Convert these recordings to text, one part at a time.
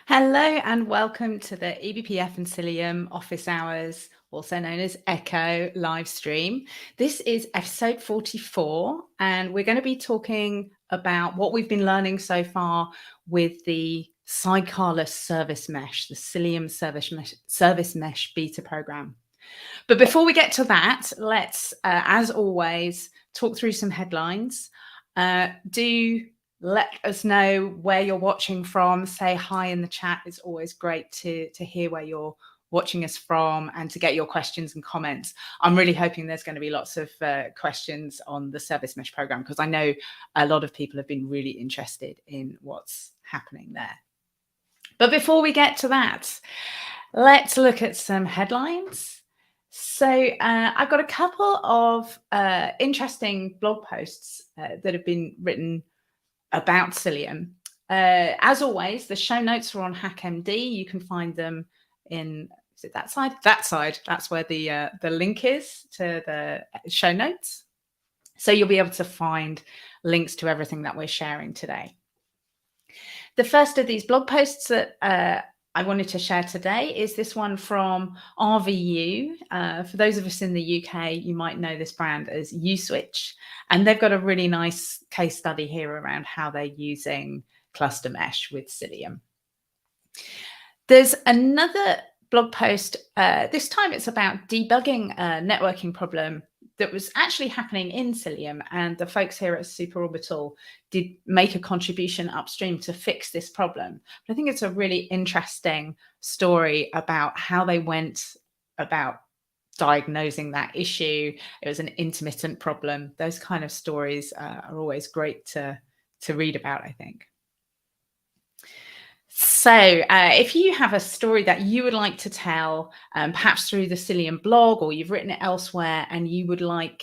Hello and welcome to the eBPF and Cilium office hours, also known as eCHO live stream. This is episode 44, and we're going to be talking about what we've been learning so far with the Sidecarless Service Mesh, the Cilium Service Mesh beta program. But before we get to that, let's, as always, talk through some headlines. Do let us know where you're watching from. Say hi in the chat. It's always great to hear where you're watching us from and to get your questions and comments. I'm really hoping there's going to be lots of questions on the Service Mesh program, because I know a lot of people have been really interested in what's happening there. But before we get to that, let's look at some headlines. So I've got a couple of interesting blog posts that have been written about Cilium. As always, the show notes are on HackMD. You can find them in, is it that side? That side. That's where the link is to the show notes. So you'll be able to find links to everything that we're sharing today. The first of these blog posts that I wanted to share today is this one from RVU. For those of us in the UK, you might know this brand as Uswitch, and they've got a really nice case study here around how they're using cluster mesh with Cilium. There's another blog post, this time it's about debugging a networking problem that was actually happening in Cilium, and the folks here at Superorbital did make a contribution upstream to fix this problem. But I think it's a really interesting story about how they went about diagnosing that issue. It was an intermittent problem. Those kind of stories are always great to read about, I think. So if you have a story that you would like to tell, perhaps through the Cilium blog, or you've written it elsewhere and you would like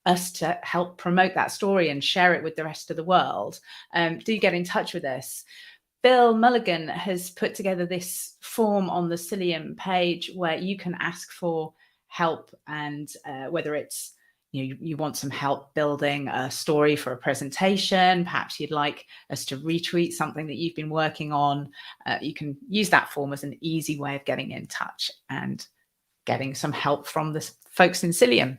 us to help promote that story and share it with the rest of the world, do get in touch with us. Bill Mulligan has put together this form on the Cilium page where you can ask for help, and whether it's you want some help building a story for a presentation, perhaps you'd like us to retweet something that you've been working on, you can use that form as an easy way of getting in touch and getting some help from the folks in Cilium.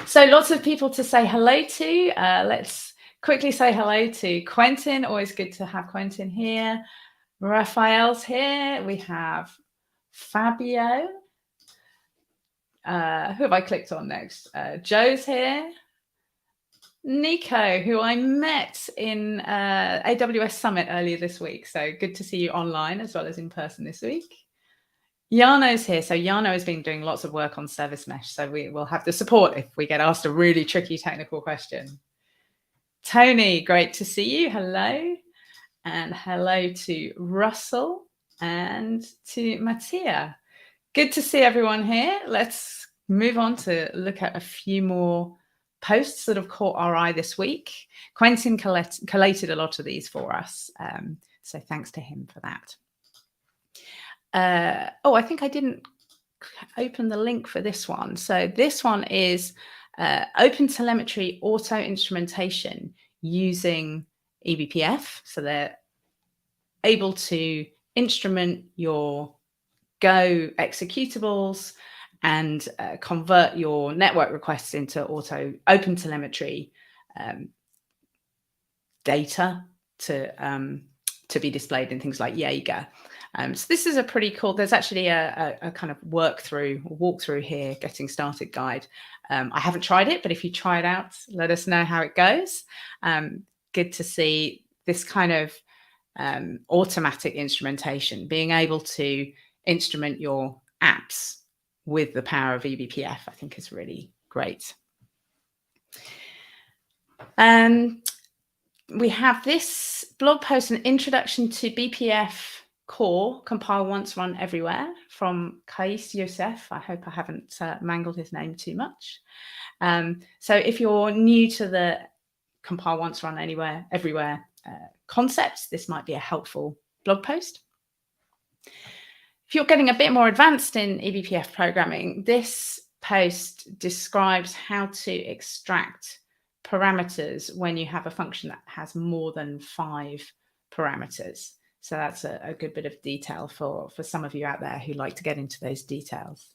So lots of people to say hello to. Let's quickly say hello to Quentin. Always good to have Quentin here. Raphael's here. We have Fabio. Who have I clicked on next? Joe's here. Nico, who I met in AWS Summit earlier this week. So good to see you online as well as in person this week. Jano's here. So Jano has been doing lots of work on Service Mesh. So we will have the support if we get asked a really tricky technical question. Tony, great to see you. Hello. And hello to Russell and to Mattia. Good to see everyone here. Let's move on to look at a few more posts that have caught our eye this week. Quentin collated a lot of these for us, so thanks to him for that. Oh, I think I didn't open the link for this one. So this one is OpenTelemetry auto instrumentation using eBPF. So they're able to instrument your Go executables and convert your network requests into OpenTelemetry data to be displayed in things like Jaeger. So this is a pretty cool, there's actually a kind of walkthrough here, getting started guide. I haven't tried it, but if you try it out, let us know how it goes. Good to see this kind of automatic instrumentation, being able to instrument your apps with the power of eBPF, I think is really great. We have this blog post, an introduction to BPF core, compile once, run everywhere, from Kais Youssef. I hope I haven't mangled his name too much. So if you're new to the compile once, run anywhere, everywhere concepts, this might be a helpful blog post. If you're getting a bit more advanced in eBPF programming, this post describes how to extract parameters when you have a function that has more than 5 parameters. So that's a good bit of detail for some of you out there who like to get into those details.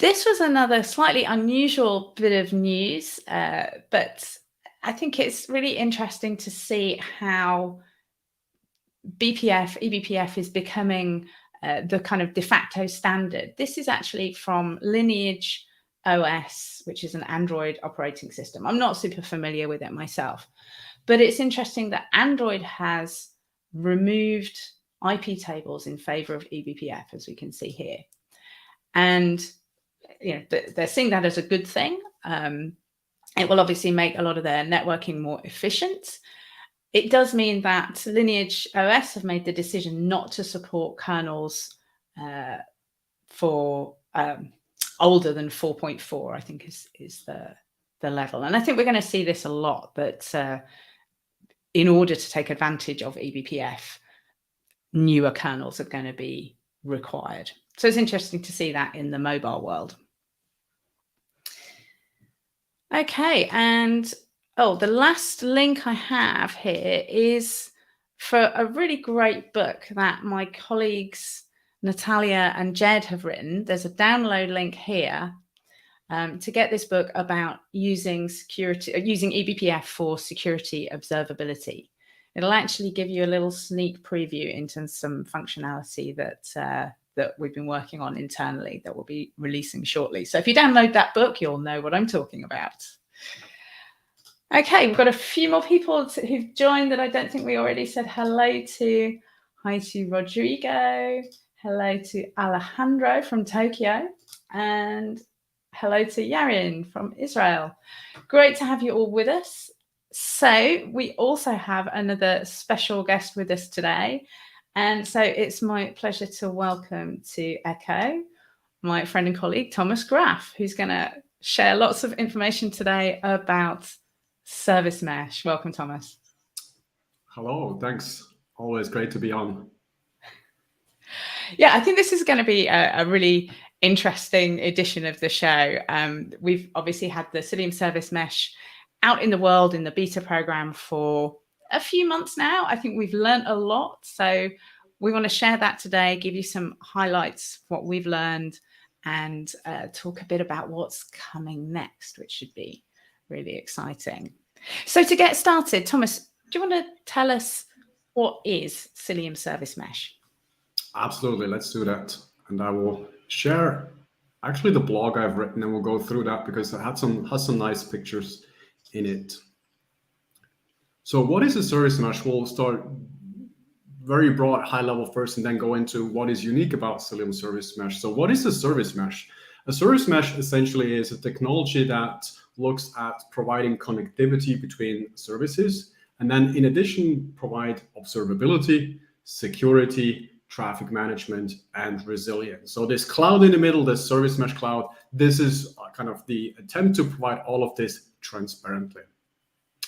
This was another slightly unusual bit of news, but I think it's really interesting to see how eBPF is becoming the kind of de facto standard. This is actually from Lineage OS, which is an Android operating system. I'm not super familiar with it myself, but it's interesting that Android has removed IP tables in favor of eBPF, as we can see here. And they're seeing that as a good thing. It will obviously make a lot of their networking more efficient. It does mean that Lineage OS have made the decision not to support kernels for older than 4.4, I think is the level. And I think we're going to see this a lot, that in order to take advantage of eBPF, newer kernels are going to be required. So it's interesting to see that in the mobile world. Okay, and the last link I have here is for a really great book that my colleagues Natalia and Jed have written. There's a download link here to get this book about using eBPF for security observability. It'll actually give you a little sneak preview into some functionality that we've been working on internally that we'll be releasing shortly. So if you download that book, you'll know what I'm talking about. Okay, we've got a few more people who've joined that I don't think we already said hello to. Hi to Rodrigo, hello to Alejandro from Tokyo, and hello to Yarin from Israel. Great to have you all with us. So we also have another special guest with us today. And so it's my pleasure to welcome to eCHO my friend and colleague, Thomas Graf, who's going to share lots of information today about Service Mesh. Welcome, Thomas. Hello, thanks. Always great to be on. Yeah, I think this is going to be a really interesting edition of the show. We've obviously had the Cilium Service Mesh out in the world in the beta program for a few months now. I think we've learned a lot. So we want to share that today, give you some highlights, what we've learned, and talk a bit about what's coming next, which should be really exciting. So to get started, Thomas, do you want to tell us what is Cilium Service Mesh? Absolutely, let's do that. And I will share actually the blog I've written, and we'll go through that because it has some nice pictures in it. So what is a service mesh? We'll start very broad, high level first, and then go into what is unique about Cilium Service Mesh. So what is a service mesh? A service mesh essentially is a technology that looks at providing connectivity between services, and then in addition, provide observability, security, traffic management, and resilience. So this cloud in the middle, this service mesh cloud, this is kind of the attempt to provide all of this transparently.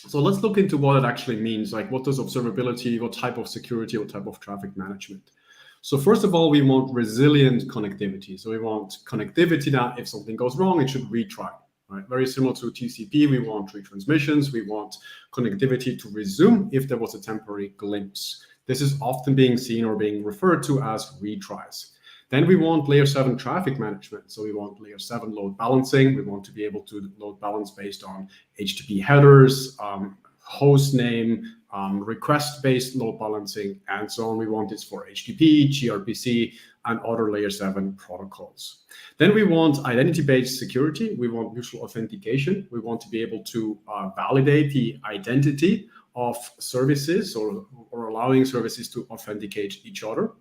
So let's look into what it actually means. Like, what does observability, what type of security, what type of traffic management? So first of all, we want resilient connectivity. So we want connectivity that if something goes wrong, it should retry. Right? Very similar to TCP, we want retransmissions. We want connectivity to resume if there was a temporary glimpse. This is often being seen or being referred to as retries. Then we want layer 7 traffic management. So we want layer 7 load balancing. We want to be able to load balance based on HTTP headers, host name, request-based load balancing, and so on. We want this for HTTP, gRPC, and other layer 7 protocols. Then we want identity-based security. We want mutual authentication. We want to be able to validate the identity of services or allowing services to authenticate each other.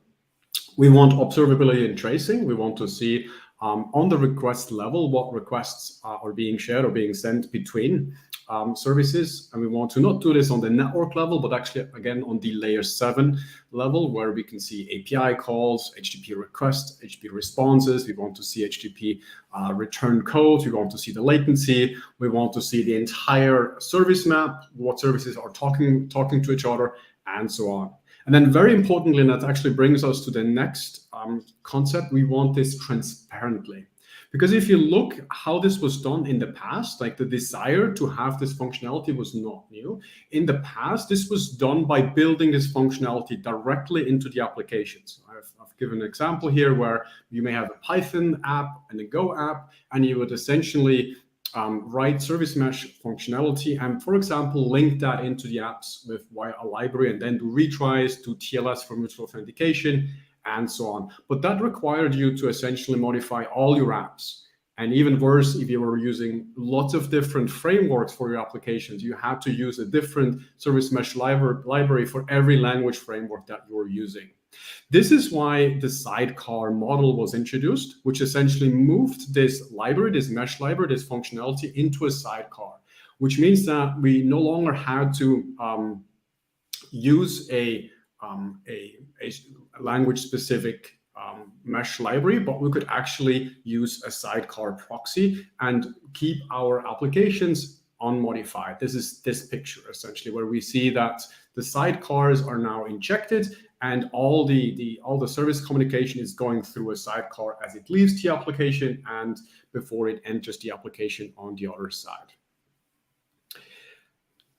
We want observability and tracing. We want to see on the request level what requests are being shared or being sent between services. And we want to not do this on the network level, but actually, again, on the layer 7 level, where we can see API calls, HTTP requests, HTTP responses. We want to see HTTP return codes. We want to see the latency. We want to see the entire service map, what services are talking to each other, and so on. And then very importantly, and that actually brings us to the next concept, we want this transparently. Because if you look how this was done in the past, like the desire to have this functionality was not new. In the past, this was done by building this functionality directly into the applications. I've given an example here where you may have a Python app and a Go app, and you would essentially write service mesh functionality and, for example, link that into the apps with via a library and then do retries, do TLS for mutual authentication, and so on. But that required you to essentially modify all your apps. And even worse, if you were using lots of different frameworks for your applications, you had to use a different service mesh library for every language framework that you're using. This is why the sidecar model was introduced, which essentially moved this library, this mesh library, this functionality into a sidecar, which means that we no longer had to use a language-specific mesh library, but we could actually use a sidecar proxy and keep our applications unmodified. This is this picture essentially, where we see that the sidecars are now injected and all the service communication is going through a sidecar as it leaves the application and before it enters the application on the other side.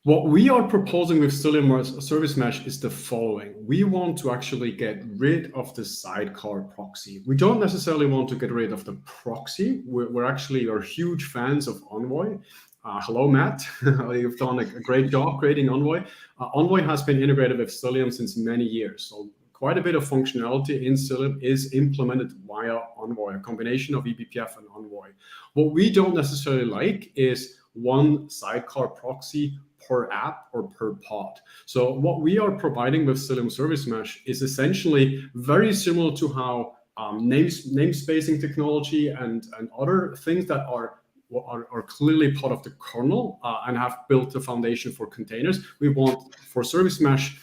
What we are proposing with Cilium Service Mesh is the following. We want to actually get rid of the sidecar proxy. We don't necessarily want to get rid of the proxy. We're actually huge fans of Envoy. Hello, Matt. You've done a great job creating Envoy. Envoy has been integrated with Cilium since many years. So quite a bit of functionality in Cilium is implemented via Envoy, a combination of eBPF and Envoy. What we don't necessarily like is one sidecar proxy per app or per pod. So what we are providing with Cilium Service Mesh is essentially very similar to how namespacing technology and other things that are clearly part of the kernel and have built the foundation for containers. We want for Service Mesh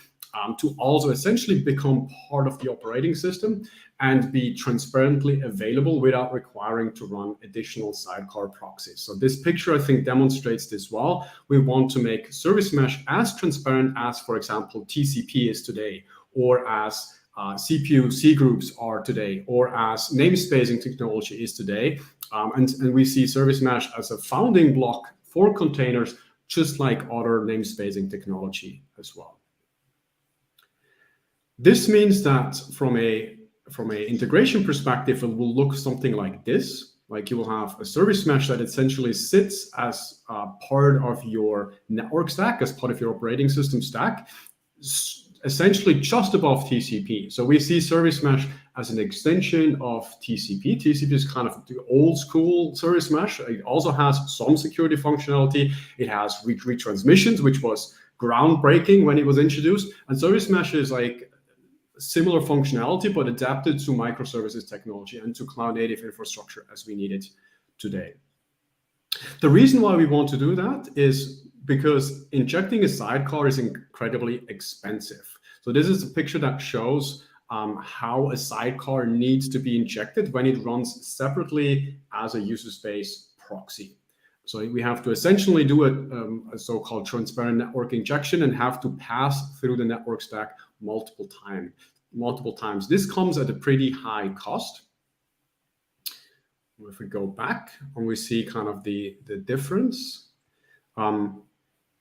to also essentially become part of the operating system and be transparently available without requiring to run additional sidecar proxies. So this picture, I think, demonstrates this well. We want to make Service Mesh as transparent as, for example, TCP is today, or as CPU C groups are today, or as namespacing technology is today. And we see Service Mesh as a founding block for containers, just like other namespacing technology as well. This means that from a integration perspective, it will look something like this. Like you will have a service mesh that essentially sits as part of your network stack, as part of your operating system stack, essentially just above TCP. So we see service mesh as an extension of TCP. TCP is kind of the old school service mesh. It also has some security functionality. It has retransmissions, which was groundbreaking when it was introduced. And service mesh is like similar functionality, but adapted to microservices technology and to cloud native infrastructure as we need it today. The reason why we want to do that is because injecting a sidecar is incredibly expensive. So this is a picture that shows how a sidecar needs to be injected when it runs separately as a user space proxy. So we have to essentially do a so-called transparent network injection and have to pass through the network stack multiple times. This comes at a pretty high cost. If we go back and we see kind of the difference,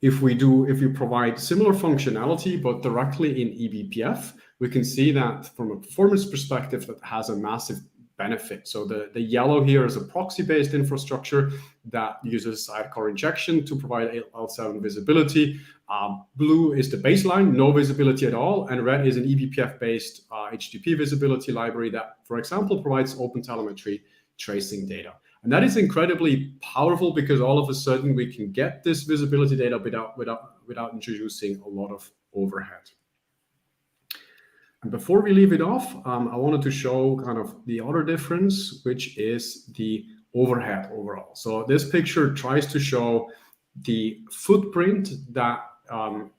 if we provide similar functionality but directly in eBPF, we can see that from a performance perspective that has a massive benefit. So the yellow here is a proxy-based infrastructure that uses sidecar injection to provide L7 visibility. Blue is the baseline, no visibility at all, and red is an eBPF-based HTTP visibility library that, for example, provides OpenTelemetry tracing data. And that is incredibly powerful because all of a sudden we can get this visibility data without introducing a lot of overhead. And before we leave it off, I wanted to show kind of the other difference, which is the overhead overall. So this picture tries to show the footprint that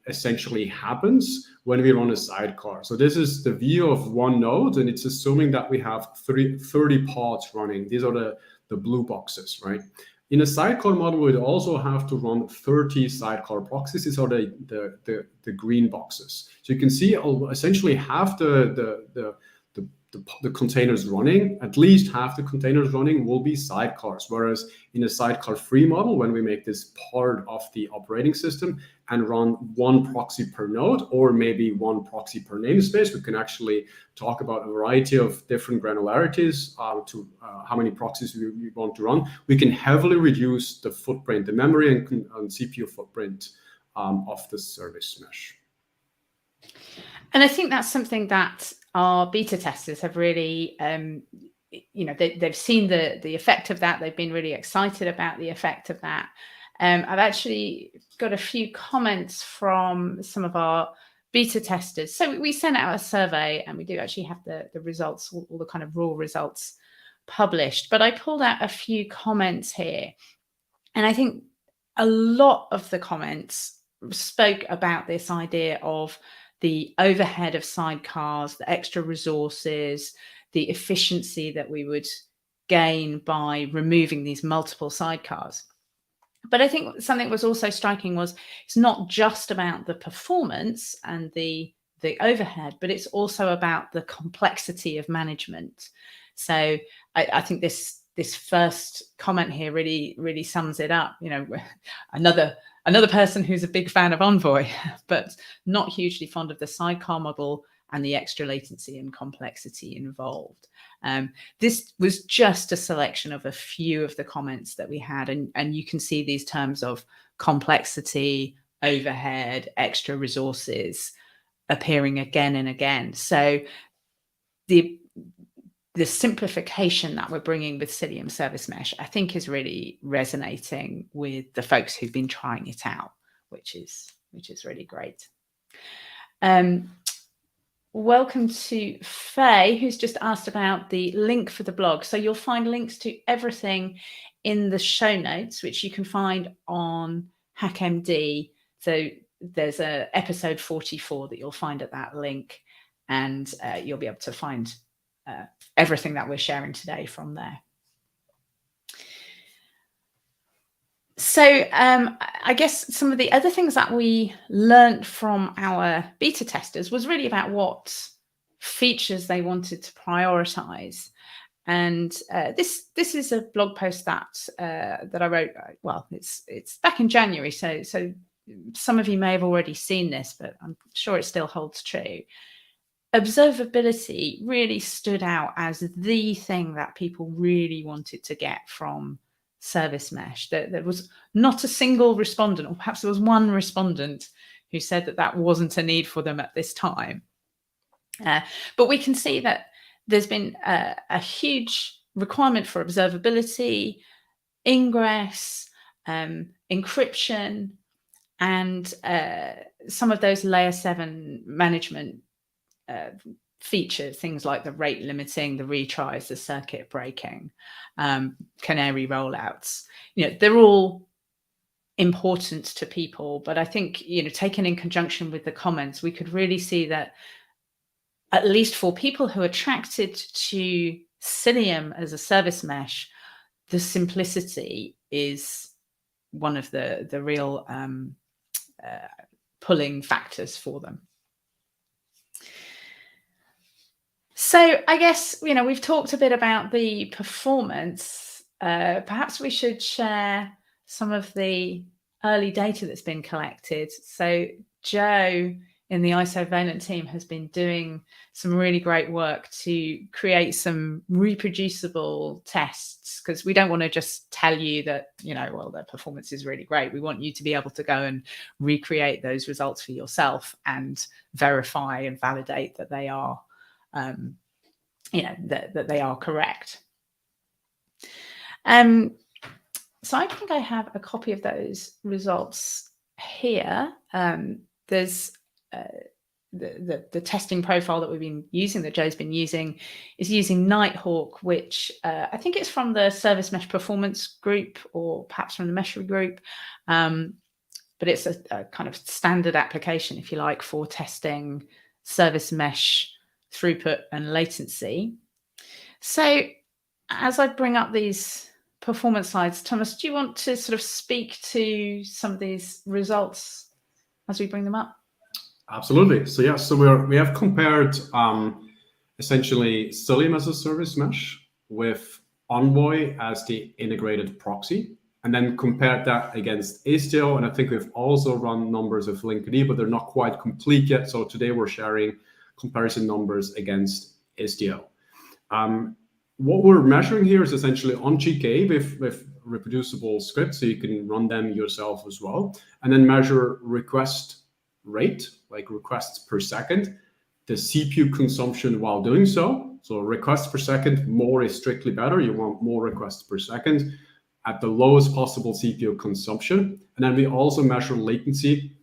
essentially happens when we run a sidecar. So this is the view of one node, and it's assuming that we have 30 pods running. These are the blue boxes, right? In a sidecar model, we'd also have to run 30 sidecar proxies. These are the green boxes. So you can see essentially half the the containers running, at least half the containers running will be sidecars. Whereas in a sidecar-free model, when we make this part of the operating system and run one proxy per node, or maybe one proxy per namespace, we can actually talk about a variety of different granularities to how many proxies we want to run. We can heavily reduce the footprint, the memory and CPU footprint of the service mesh. And I think that's something that our beta testers have really, they've seen the effect of that. They've been really excited about the effect of that. I've actually got a few comments from some of our beta testers. So we sent out a survey, and we do actually have the results, all the kind of raw results published. But I pulled out a few comments here. And I think a lot of the comments spoke about this idea of the overhead of sidecars, the extra resources, the efficiency that we would gain by removing these multiple sidecars. But I think something that was also striking was it's not just about the performance and the overhead, but it's also about the complexity of management. So I think this first comment here really sums it up. Another person who's a big fan of Envoy, but not hugely fond of the sidecar model and the extra latency and complexity involved. This was just a selection of a few of the comments that we had, and you can see these terms of complexity, overhead, extra resources appearing again and again. So the simplification that we're bringing with Cilium Service Mesh, I think, is really resonating with the folks who've been trying it out, which is really great. Welcome to Faye, who's just asked about the link for the blog. So you'll find links to everything in the show notes, which you can find on HackMD. So there's a episode 44 that you'll find at that link, and you'll be able to find everything that we're sharing today from there. So I guess some of the other things that we learned from our beta testers was really about what features they wanted to prioritize. And this is a blog post that I wrote. Well, it's back in January, so some of you may have already seen this, but I'm sure it still holds true. Observability really stood out as the thing that people really wanted to get from Service Mesh. There was not a single respondent, or perhaps there was one respondent who said that wasn't a need for them at this time. But we can see that there's been a huge requirement for observability, ingress, encryption, and some of those layer 7 management features, things like the rate limiting, the retries, the circuit breaking, canary rollouts. They're all important to people, but I think, taken in conjunction with the comments, we could really see that at least for people who are attracted to Cilium as a service mesh, the simplicity is one of the real pulling factors for them. So I guess, we've talked a bit about the performance. Perhaps we should share some of the early data that's been collected. So Joe in the Isovalent team has been doing some really great work to create some reproducible tests, because we don't want to just tell you that, their performance is really great. We want you to be able to go and recreate those results for yourself and verify and validate that they are that they are correct. So I think I have a copy of those results here. There's the testing profile that we've been using, that Joe's been using, is using Nighthawk, which I think it's from the Service Mesh Performance group, or perhaps from the Meshery group. But it's a kind of standard application, if you like, for testing service mesh throughput and latency. So as I bring up these performance slides, Thomas, do you want to sort of speak to some of these results as we bring them up? Absolutely. So we have compared essentially Cilium as a service mesh with Envoy as the integrated proxy, and then compared that against Istio. And I think we've also run numbers of Linkerd, but they're not quite complete yet. So today we're sharing comparison numbers against Istio. What we're measuring here is essentially on GK with reproducible scripts, so you can run them yourself as well, and then measure request rate, like requests per second, the CPU consumption while doing so. So requests per second, more is strictly better. You want more requests per second at the lowest possible CPU consumption. And then we also measure latency,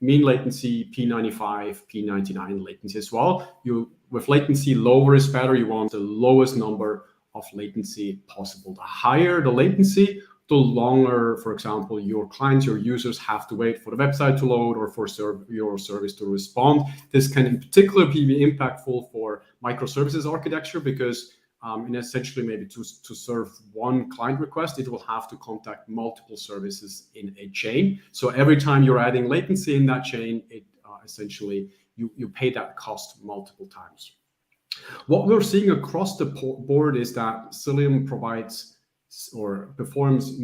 mean latency, P95, P99 latency as well. With latency, lower is better. You want the lowest number of latency possible. The higher the latency, the longer, for example, your clients, your users have to wait for the website to load or for your service to respond. This can in particular be impactful for microservices architecture because in essentially maybe to serve one client request, it will have to contact multiple services in a chain. So every time you're adding latency in that chain, it essentially you pay that cost multiple times. What we're seeing across the board is that Cilium provides or performs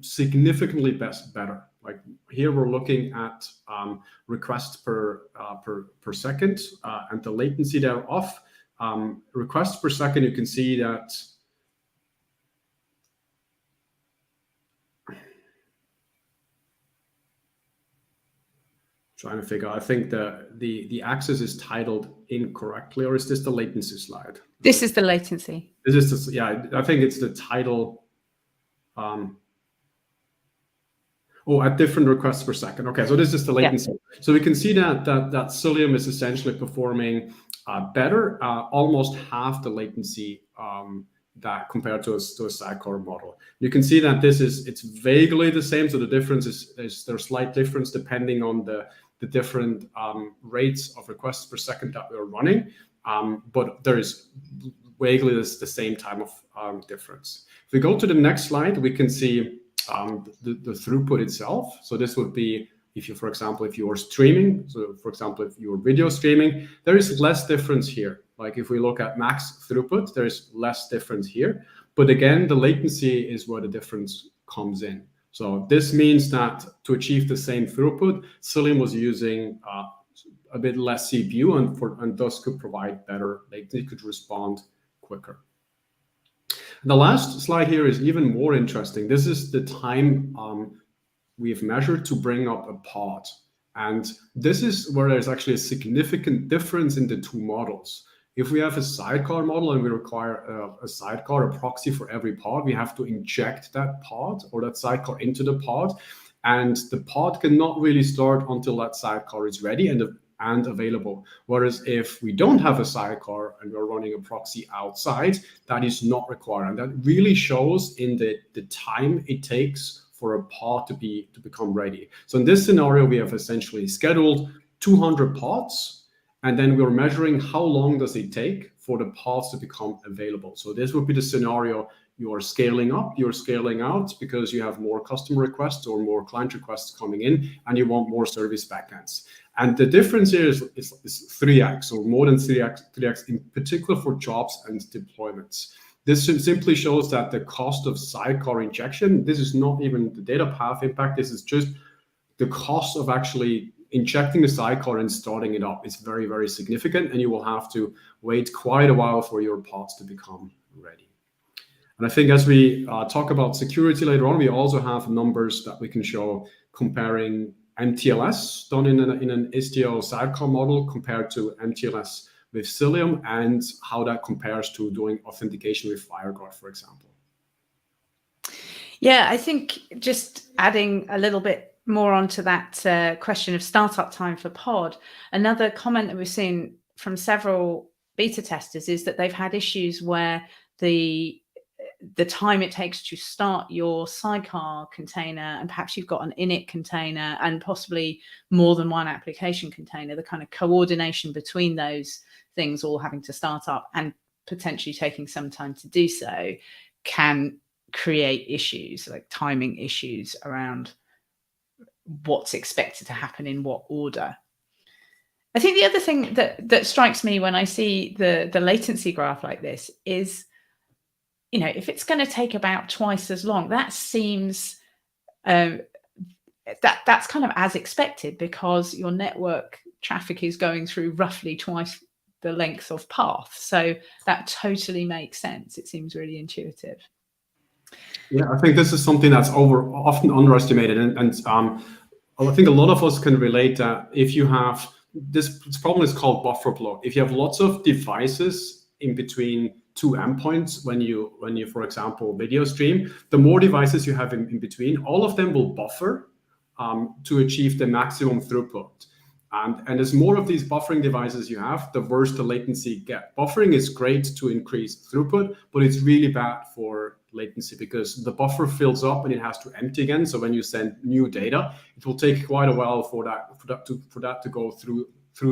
significantly better. Like here we're looking at requests per second and the latency thereof. Requests per second, you can see that trying to figure out, I think the axis is titled incorrectly, or is this the latency slide? This is the latency. This is yeah, I think it's the title. At different requests per second. Okay, so this is the latency. Yeah. So we can see that Cilium is essentially performing better, almost half the latency that compared to a sidecar model. You can see that it's vaguely the same. So the difference is there's slight difference depending on the different rates of requests per second that we're running, but there is vaguely the same time of difference. If we go to the next slide, we can see the throughput itself. So this would be if you, for example, if you are streaming. So for example, if you're video streaming, there is less difference here. Like if we look at max throughput, there is less difference here. But again, the latency is where the difference comes in. So this means that to achieve the same throughput, Cilium was using a bit less CPU and thus could provide better latency, could respond quicker. And the last slide here is even more interesting. This is the time we've measured to bring up a pod. And this is where there's actually a significant difference in the two models. If we have a sidecar model and we require a sidecar, a proxy for every pod, we have to inject that pod or that sidecar into the pod. And the pod cannot really start until that sidecar is ready and available. Whereas if we don't have a sidecar and we're running a proxy outside, that is not required. And that really shows in the time it takes for a pod to become ready. So in this scenario, we have essentially scheduled 200 pods, and then we're measuring how long does it take for the pods to become available. So this would be the scenario: you are scaling up, you're scaling out because you have more customer requests or more client requests coming in, and you want more service backends. And the difference here is 3x or more than 3x in particular for jobs and deployments. This simply shows that the cost of sidecar injection, this is not even the data path impact, this is just the cost of actually injecting the sidecar and starting it up. It's very, very significant, and you will have to wait quite a while for your pods to become ready. And I think as we talk about security later on, we also have numbers that we can show comparing MTLS done in an Istio sidecar model compared to MTLS with Cilium, and how that compares to doing authentication with WireGuard, for example. Yeah, I think just adding a little bit more onto that question of startup time for pod, another comment that we've seen from several beta testers is that they've had issues where the time it takes to start your sidecar container, and perhaps you've got an init container and possibly more than one application container, the kind of coordination between those things all having to start up and potentially taking some time to do so can create issues, like timing issues around what's expected to happen in what order. I think the other thing that strikes me when I see the latency graph like this is, you know, if it's going to take about twice as long, that seems that's kind of as expected, because your network traffic is going through roughly twice the length of path. So that totally makes sense. It seems really intuitive. Yeah, I think this is something that's often underestimated, and I think a lot of us can relate that if you have this problem is called buffer bloat. If you have lots of devices in between two endpoints when you for example video stream, the more devices you have in between, all of them will buffer to achieve the maximum throughput. And as more of these buffering devices you have, the worse the latency get. Buffering is great to increase throughput, but it's really bad for latency because the buffer fills up and it has to empty again. So when you send new data, it will take quite a while for that to go through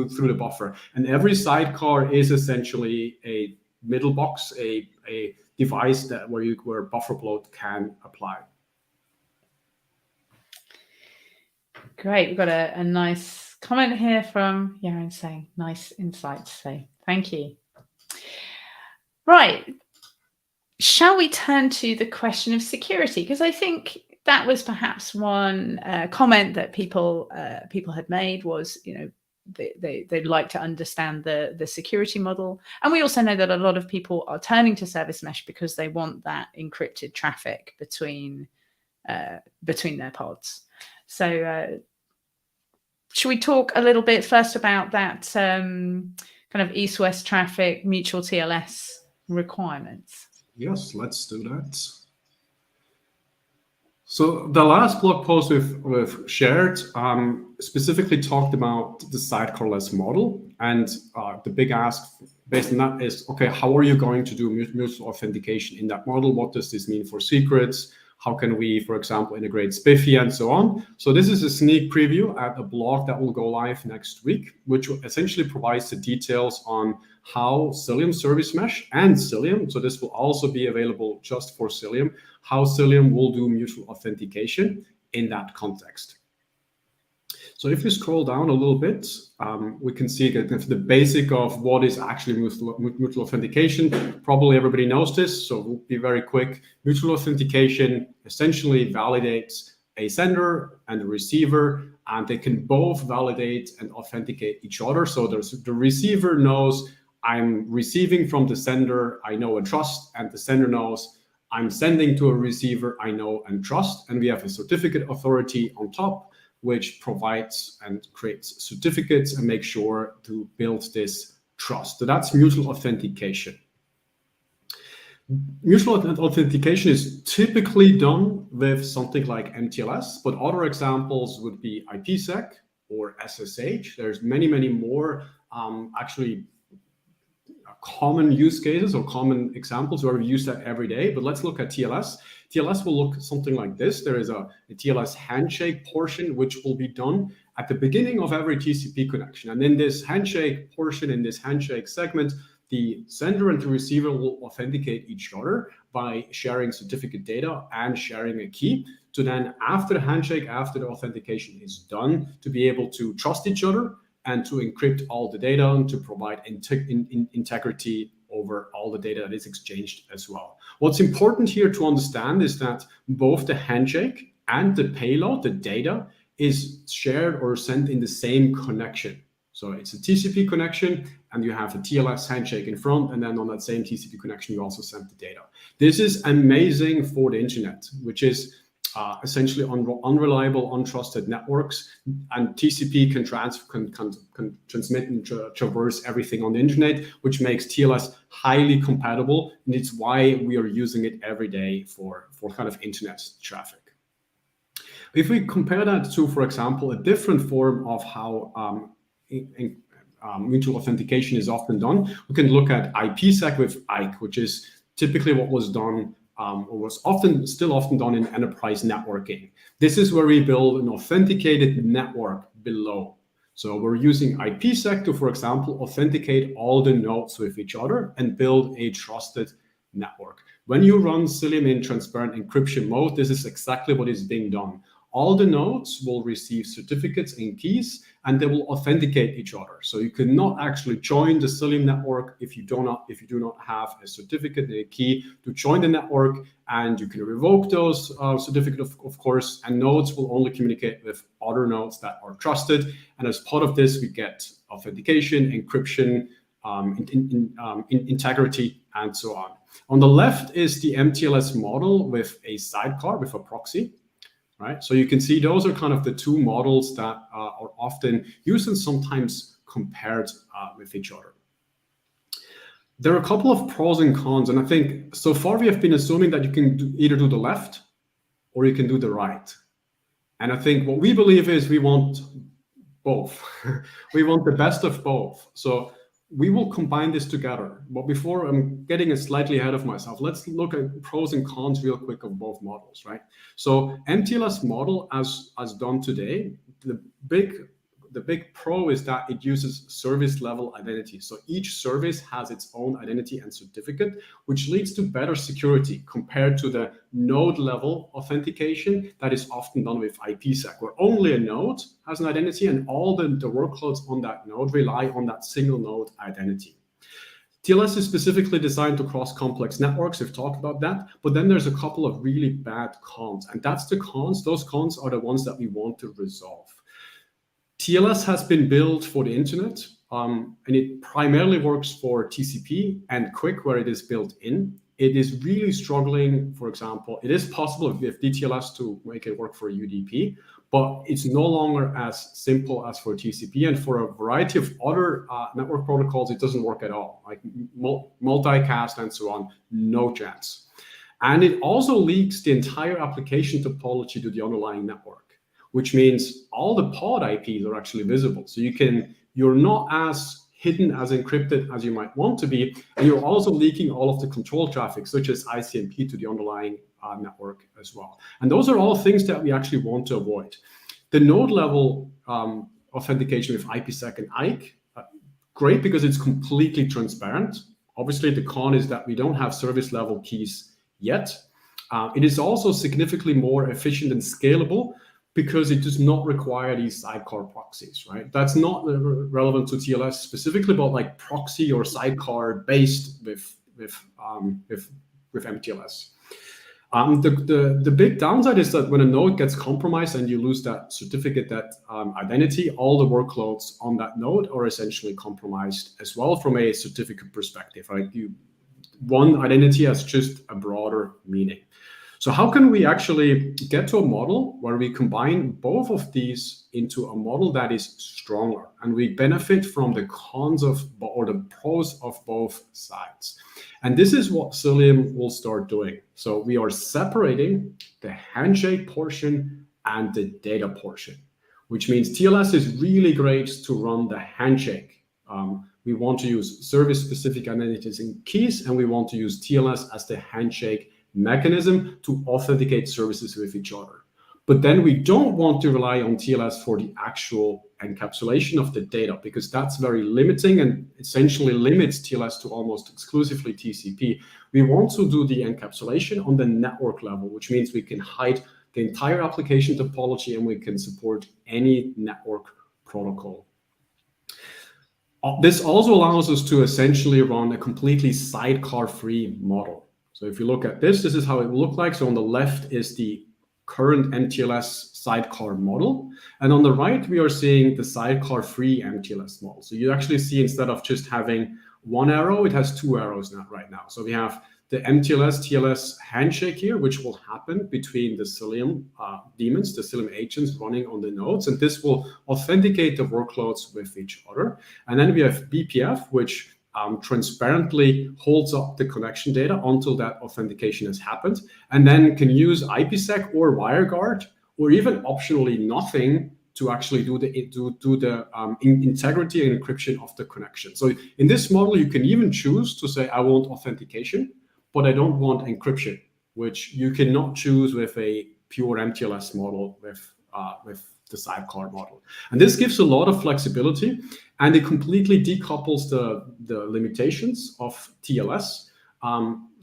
the buffer. And every sidecar is essentially a middle box, a device where buffer bloat can apply. Great. We've got a nice comment here from Yaron saying, nice insights. So thank you. Right. Shall we turn to the question of security? Because I think that was perhaps one comment that people had made was, you know, they'd like to understand the security model. And we also know that a lot of people are turning to Service Mesh because they want that encrypted traffic between their pods. So should we talk a little bit first about that kind of east-west traffic, mutual TLS requirements? Yes, let's do that. So the last blog post we've shared specifically talked about the Sidecarless model, and the big ask based on that is, okay, how are you going to do mutual authentication in that model? What does this mean for secrets? How can we, for example, integrate SPIFFE and so on? So this is a sneak preview at a blog that will go live next week, which essentially provides the details on how Cilium Service Mesh and Cilium, so this will also be available just for Cilium, how Cilium will do mutual authentication in that context. So if we scroll down a little bit, we can see the basic of what is actually mutual authentication. Probably everybody knows this, so we'll be very quick. Mutual authentication essentially validates a sender and a receiver, and they can both validate and authenticate each other. So the receiver knows I'm receiving from the sender, I know and trust, and the sender knows I'm sending to a receiver, I know and trust, and we have a certificate authority on top, which provides and creates certificates and makes sure to build this trust. So that's mutual authentication. Mutual authentication is typically done with something like MTLS, but other examples would be IPsec or SSH. There's many, many more actually common use cases or common examples where we use that every day. But let's look at TLS. TLS will look something like this. There is a TLS handshake portion, which will be done at the beginning of every TCP connection. And in this handshake portion, in this handshake segment, the sender and the receiver will authenticate each other by sharing certificate data and sharing a key. So then after the handshake, after the authentication is done, to be able to trust each other and to encrypt all the data and to provide integrity over all the data that is exchanged as well. What's important here to understand is that both the handshake and the payload, the data, is shared or sent in the same connection. So it's a TCP connection, and you have a TLS handshake in front, and then on that same TCP connection, you also send the data. This is amazing for the internet, which is essentially unreliable, untrusted networks, and TCP can transmit and traverse everything on the internet, which makes TLS highly compatible, and it's why we are using it every day for kind of internet traffic. If we compare that to, for example, a different form of how mutual authentication is often done, we can look at IPsec with IKE, which is typically what was done or was still often done in enterprise networking. This is where we build an authenticated network below. So we're using IPsec to, for example, authenticate all the nodes with each other and build a trusted network. When you run Cilium in transparent encryption mode, this is exactly what is being done. all the nodes will receive certificates and keys, and they will authenticate each other. So you cannot actually join the Cilium network if you do not have a certificate and a key to join the network, and you can revoke those certificates, of course, and nodes will only communicate with other nodes that are trusted. And as part of this, we get authentication, encryption, integrity, and so on. On the left is the MTLS model with a sidecar, with a proxy. Right, so you can see those are kind of the two models that are often used and sometimes compared with each other. There are a couple of pros and cons, and I think so far we have been assuming that you can either do the left or you can do the right. And I think what we believe is we want both. We want the best of both. So we will combine this together. But before I'm getting slightly ahead of myself, let's look at pros and cons real quick of both models, right? So MTLS model as done today, the big pro is that it uses service level identity. So each service has its own identity and certificate, which leads to better security compared to the node level authentication that is often done with IPsec, where only a node has an identity and all the workloads on that node rely on that single node identity. TLS is specifically designed to cross complex networks. We've talked about that, but then there's a couple of really bad cons, and that's the cons. Those cons are the ones that we want to resolve. TLS has been built for the internet, and it primarily works for TCP and QUIC, where it is built in. It is really struggling. For example, it is possible with DTLS to make it work for UDP, but it's no longer as simple as for TCP. And for a variety of other network protocols, it doesn't work at all, like multicast and so on, no chance. And it also leaks the entire application topology to the underlying network, which means all the pod IPs are actually visible. So you're not as hidden as encrypted as you might want to be, and you're also leaking all of the control traffic, such as ICMP, to the underlying network as well. And those are all things that we actually want to avoid. The node level authentication with IPsec and IKE, great because it's completely transparent. Obviously, the con is that we don't have service level keys yet. It is also significantly more efficient and scalable, because it does not require these sidecar proxies, right? That's not relevant to TLS specifically, but like proxy or sidecar based with MTLS. The big downside is that when a node gets compromised and you lose that certificate, that identity, all the workloads on that node are essentially compromised as well from a certificate perspective, right? One identity has just a broader meaning. So how can we actually get to a model where we combine both of these into a model that is stronger and we benefit from the cons or the pros of both sides? And this is what Cilium will start doing. So we are separating the handshake portion and the data portion, which means TLS is really great to run the handshake. We want to use service-specific identities and keys, and we want to use TLS as the handshake mechanism to authenticate services with each other. But then we don't want to rely on TLS for the actual encapsulation of the data, because that's very limiting and essentially limits TLS to almost exclusively TCP. We want to do the encapsulation on the network level, which means we can hide the entire application topology and we can support any network protocol. This also allows us to essentially run a completely sidecar-free model. So if you look at this is how it will look like. So on the left is the current MTLS sidecar model. And on the right, we are seeing the sidecar-free MTLS model. So you actually see, instead of just having one arrow, it has two arrows right now. So we have the MTLS TLS handshake here, which will happen between the Cilium daemons, the Cilium agents running on the nodes. And this will authenticate the workloads with each other. And then we have BPF, which transparently holds up the connection data until that authentication has happened, and then can use IPsec or WireGuard, or even optionally nothing, to actually do the integrity and encryption of the connection. So in this model, you can even choose to say, I want authentication, but I don't want encryption, which you cannot choose with a pure MTLS model with the sidecar model. And this gives a lot of flexibility, and it completely decouples the limitations of TLS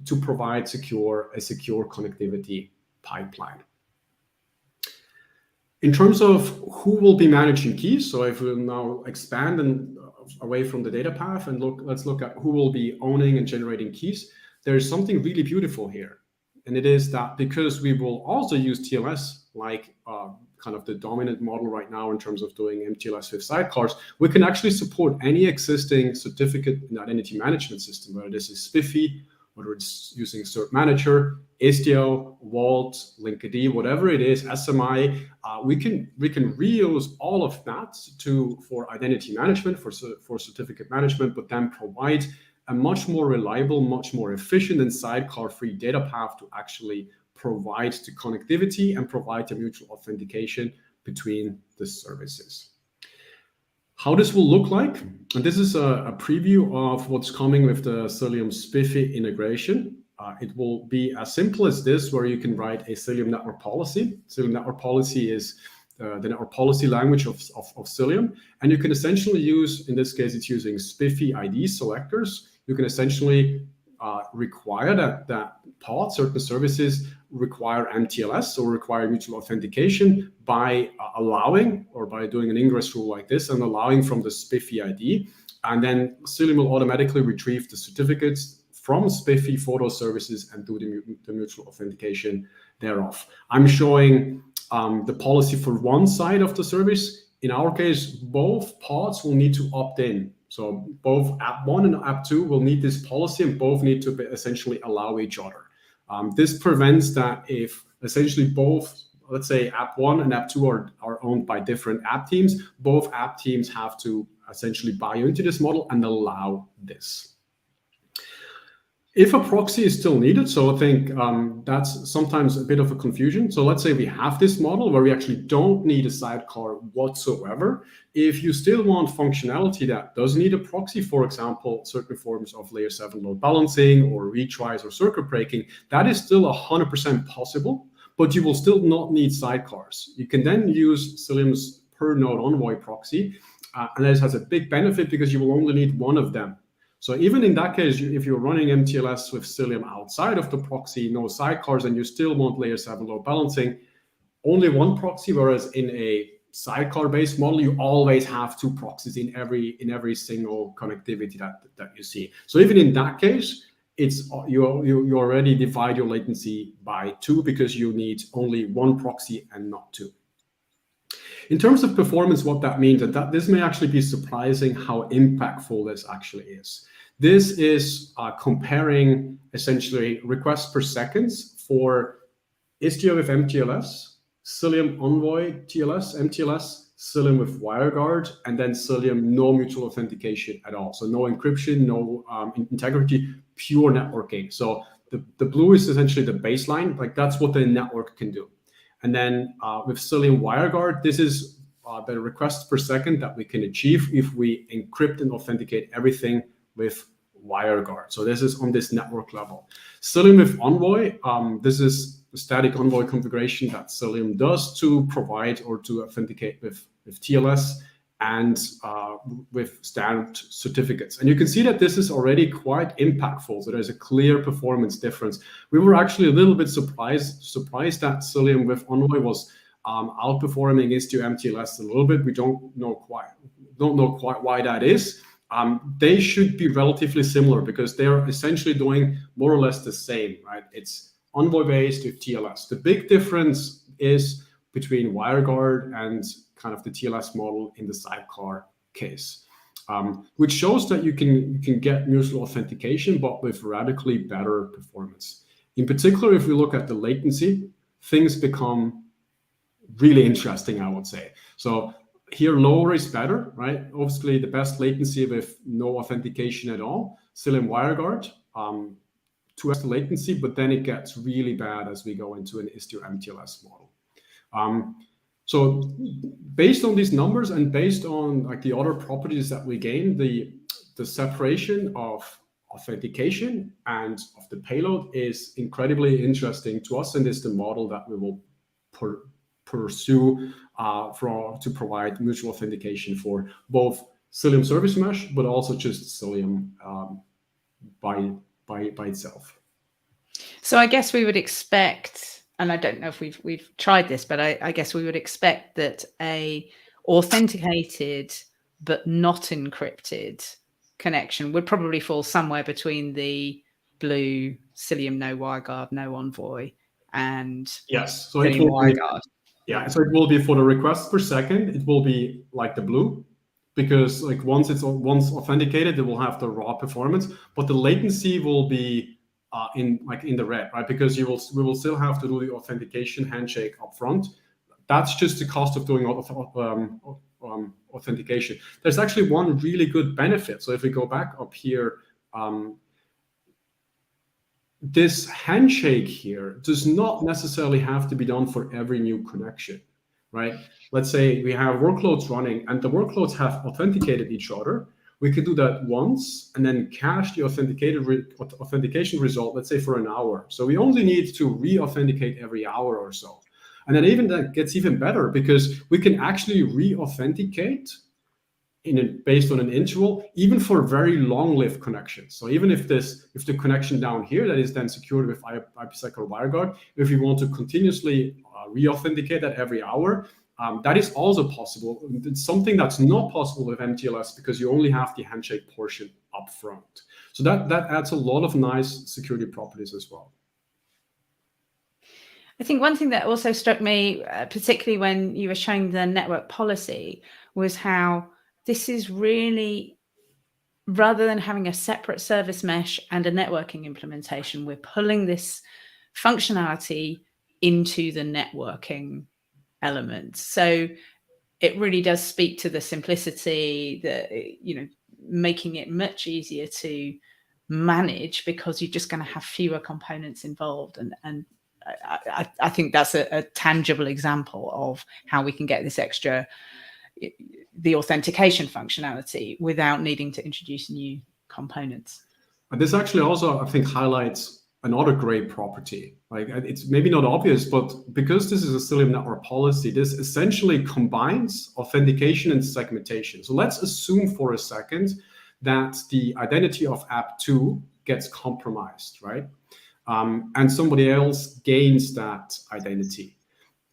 to provide a secure connectivity pipeline. In terms of who will be managing keys, so if we now expand and away from the data path and let's look at who will be owning and generating keys. There's something really beautiful here, and it is that because we will also use TLS like kind of the dominant model right now in terms of doing MTLS with sidecars, we can actually support any existing certificate and identity management system, whether this is SPIFFE, whether it's using Cert Manager, Istio, Vault, Linkerd, whatever it is, SMI, we can reuse all of that for identity management, for certificate management, but then provide a much more reliable, much more efficient and sidecar-free data path to actually provide the connectivity and provide the mutual authentication between the services. How this will look like, and this is a preview of what's coming with the Cilium SPIFFE integration. It will be as simple as this, where you can write a Cilium network policy. Cilium network policy is the network policy language of Cilium, and you can essentially use, in this case, it's using SPIFFE ID selectors. You can essentially require that certain services require MTLS or require mutual authentication by allowing, or by doing an ingress rule like this and allowing from the SPIFFE ID. And then Cilium will automatically retrieve the certificates from SPIFFE for those services and do the mutual authentication thereof. I'm showing the policy for one side of the service. In our case, both pods will need to opt in. So both app 1 and app 2 will need this policy, and both need to essentially allow each other. This prevents that if essentially both, let's say app 1 and app 2 are owned by different app teams, both app teams have to essentially buy into this model and allow this. If a proxy is still needed, so I think that's sometimes a bit of a confusion. So let's say we have this model where we actually don't need a sidecar whatsoever. If you still want functionality that does need a proxy, for example, certain forms of layer 7 load balancing or retries or circuit breaking, that is still 100% possible, but you will still not need sidecars. You can then use Cilium's per node envoy proxy, and this has a big benefit because you will only need one of them. So even in that case, if you're running MTLS with Cilium outside of the proxy, no sidecars, and you still want layer 7 load balancing, only one proxy, whereas in a sidecar-based model, you always have two proxies in every single connectivity that you see. So even in that case, it's you already divide your latency by 2 because you need only one proxy and not 2. In terms of performance, what that means, and that this may actually be surprising how impactful this actually is. This is comparing essentially requests per seconds for Istio with MTLS, Cilium Envoy TLS, MTLS, Cilium with WireGuard, and then Cilium no mutual authentication at all. So no encryption, no integrity, pure networking. So the blue is essentially the baseline, like that's what the network can do. And then with Cilium WireGuard, this is the requests per second that we can achieve if we encrypt and authenticate everything with WireGuard. So this is on this network level. Cilium with Envoy, this is the static Envoy configuration that Cilium does to provide or to authenticate with TLS and with standard certificates. And you can see that this is already quite impactful. So there's a clear performance difference. We were actually a little bit surprised that Cilium with Envoy was outperforming Istio MTLS a little bit. We don't know quite why that is. They should be relatively similar because they're essentially doing more or less the same, right? It's Envoy based with TLS. The big difference is between WireGuard and kind of the TLS model in the sidecar case, which shows that you can get mutual authentication, but with radically better performance. In particular, if we look at the latency, things become really interesting, I would say. So here, lower is better, right? Obviously, the best latency with no authentication at all. Cilium WireGuard, 2x the latency, but then it gets really bad as we go into an Istio MTLS model. So based on these numbers and based on like the other properties that we gain, the separation of authentication and of the payload is incredibly interesting to us, and is the model that we will pursue to provide mutual authentication for both Cilium Service Mesh, but also just Cilium by itself. So I guess we would expect and I don't know if we've tried this, but I guess we would expect that a authenticated but not encrypted connection would probably fall somewhere between the blue Cilium no WireGuard, no envoy, and Yes. So it Cilium will be, WireGuard. yeah. So it will be for the requests per second. It will be like the blue, because like once authenticated, it will have the raw performance, but the latency will be in the red, right? Because we will still have to do the authentication handshake up front. That's just the cost of doing authentication. There's actually one really good benefit. So if we go back up here, this handshake here does not necessarily have to be done for every new connection, right? Let's say we have workloads running and the workloads have authenticated each other. We could do that once and then cache the authentication result, let's say for an hour. So we only need to re-authenticate every hour or so. And then even that gets even better, because we can actually re-authenticate based on an interval, even for very long-lived connections. So even if the connection down here that is then secured with IPsec or WireGuard, if we want to continuously re-authenticate that every hour, that is also possible. It's something that's not possible with MTLS because you only have the handshake portion up front. So that adds a lot of nice security properties as well. I think one thing that also struck me, particularly when you were showing the network policy, was how this is really, rather than having a separate service mesh and a networking implementation, we're pulling this functionality into the networking element. So it really does speak to the simplicity, making it much easier to manage, because you're just going to have fewer components involved. And I think that's a tangible example of how we can get this extra, the authentication functionality, without needing to introduce new components. And this actually also, I think, highlights another great property. Like, it's maybe not obvious, but because this is a Cilium network policy, this essentially combines authentication and segmentation. So let's assume for a second that the identity of app 2 gets compromised, right? And somebody else gains that identity.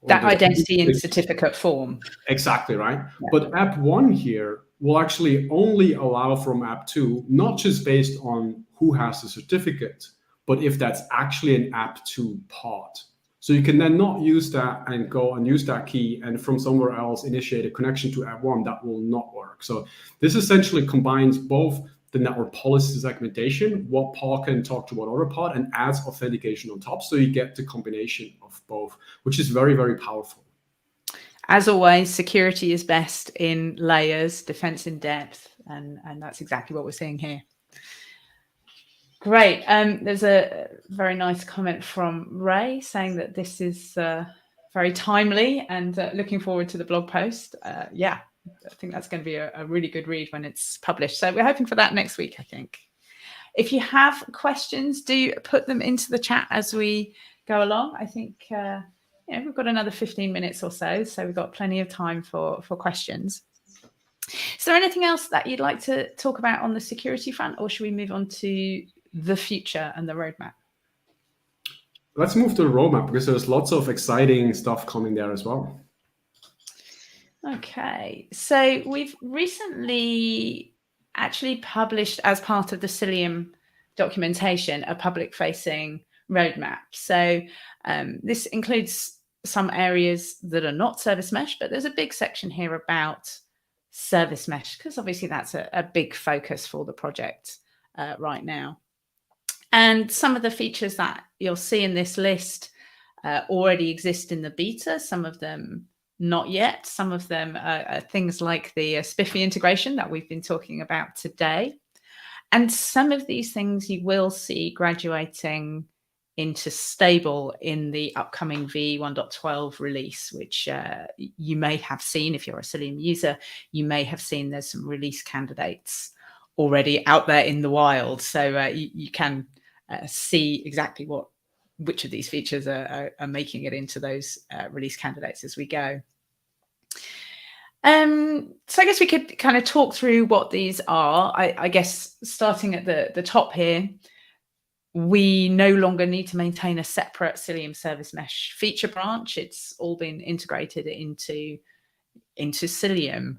That identity in certificate form. Exactly, right? Yeah. But app 1 here will actually only allow from app 2, not just based on who has the certificate, but if that's actually an app 2 pod. So you can then not use that and go and use that key and from somewhere else initiate a connection to app 1. That will not work. So this essentially combines both the network policy segmentation, what pod can talk to what other pod, and adds authentication on top. So you get the combination of both, which is very, very powerful. As always, security is best in layers, defense in depth, and that's exactly what we're seeing here. Great. There's a very nice comment from Ray saying that this is very timely and looking forward to the blog post. Yeah, I think that's going to be a really good read when it's published. So we're hoping for that next week, I think. If you have questions, do put them into the chat as we go along. I think we've got another 15 minutes or so we've got plenty of time for questions. Is there anything else that you'd like to talk about on the security front, or should we move on to the future and the roadmap? Let's move to the roadmap, because there's lots of exciting stuff coming there as well. Okay, so we've recently actually published, as part of the Cilium documentation, a public-facing roadmap. So this includes some areas that are not service mesh, but there's a big section here about service mesh, because obviously that's a big focus for the project right now. And some of the features that you'll see in this list already exist in the beta, some of them not yet. Some of them are things like the Spiffy integration that we've been talking about today. And some of these things you will see graduating into stable in the upcoming V1.12 release, which you may have seen if you're a Cilium user. You may have seen there's some release candidates already out there in the wild. So you can see exactly which of these features are making it into those release candidates as we go. So I guess we could kind of talk through what these are. I guess starting at the top here, we no longer need to maintain a separate Cilium Service Mesh feature branch. It's all been integrated into Cilium.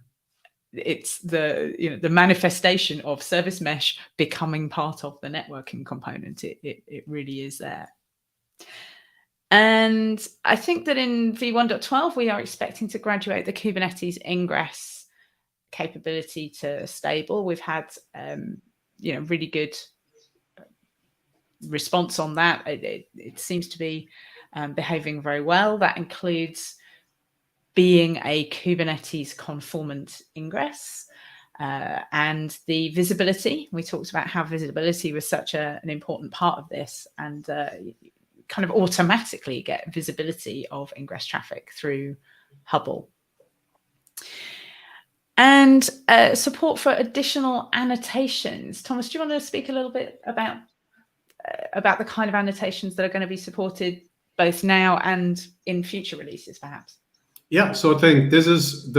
It's the manifestation of Service Mesh becoming part of the networking component. It really is there. And I think that in v1.12 we are expecting to graduate the Kubernetes ingress capability to stable. We've had really good response on that. It seems to be behaving very well. That includes being a Kubernetes conformant ingress and the visibility. We talked about how visibility was such an important part of this, and kind of automatically get visibility of ingress traffic through Hubble. And support for additional annotations. Thomas, do you want to speak a little bit about the kind of annotations that are going to be supported both now and in future releases, perhaps? Yeah, so I think this is